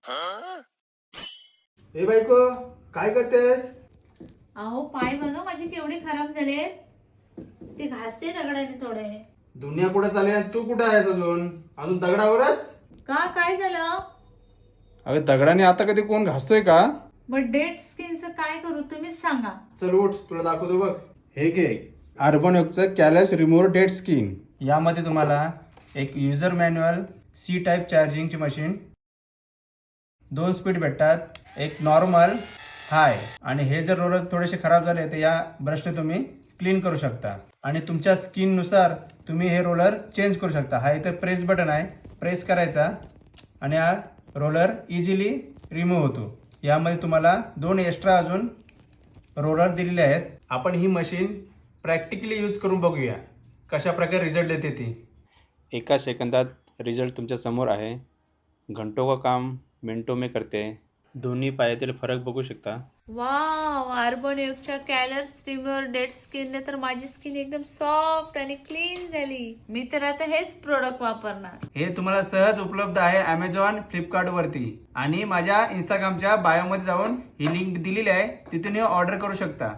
ए बायको, काय करतेस? अहो पाय बघा माझे केवढे खराब झाले. ते घासते दगडाने थोडे. दुनिया कुठे चालली आणि तू कुठे आहेस अजून दगडावरच? का काय झालं? अगं दगडाने आता कधी कोण घासतोय का? मग डेड स्किनचं काय करू तुम्हीच सांगा. चल उठ, तुला दाखवतो बघ. हे घे अर्बन योगचं कॅलस रिमूव्हर डेड स्किन. यामध्ये तुम्हाला एक युजर मॅन्युअल, सी टाईप चार्जिंगची मशीन, 2 स्पीड भेटतात, एक नॉर्मल, हाय. आणि हे जर रोलर थोडेसे खराब झाले तर या ब्रशने तुम्ही क्लीन करू शकता. आणि तुमच्या स्किननुसार तुम्ही हे रोलर चेंज करू शकता. हा इथे प्रेस बटन आहे, प्रेस करायचा आणि हा रोलर इझिली रिमूव्ह होतो. यामध्ये तुम्हाला 2 एक्स्ट्रा अजून रोलर दिलेले आहेत. आपण ही मशीन प्रॅक्टिकली यूज करून बघूया कशा प्रकारे रिझल्ट देते ती. एका सेकंदात रिझल्ट तुमच्या समोर आहे. घंटों का काम मिनटों में करते हैं. दोन्ही पायातील फरक बघू शकता. वाव, अर्बन योगच्या कॅलर्स रिमूव्हर डेड स्किनने तर माझी स्किन एकदम सॉफ्ट आणि क्लीन झाली. मी तर आता हेच प्रोडक्ट वापरणार. हे तुम्हाला सहज उपलब्ध आहे Amazon, फ्लिपकार्ट वरती. आणि माझ्या इंस्टाग्रामच्या बायोमध्ये जाऊन ही लिंक दिलेली आहे, तिथून ऑर्डर करू शकता.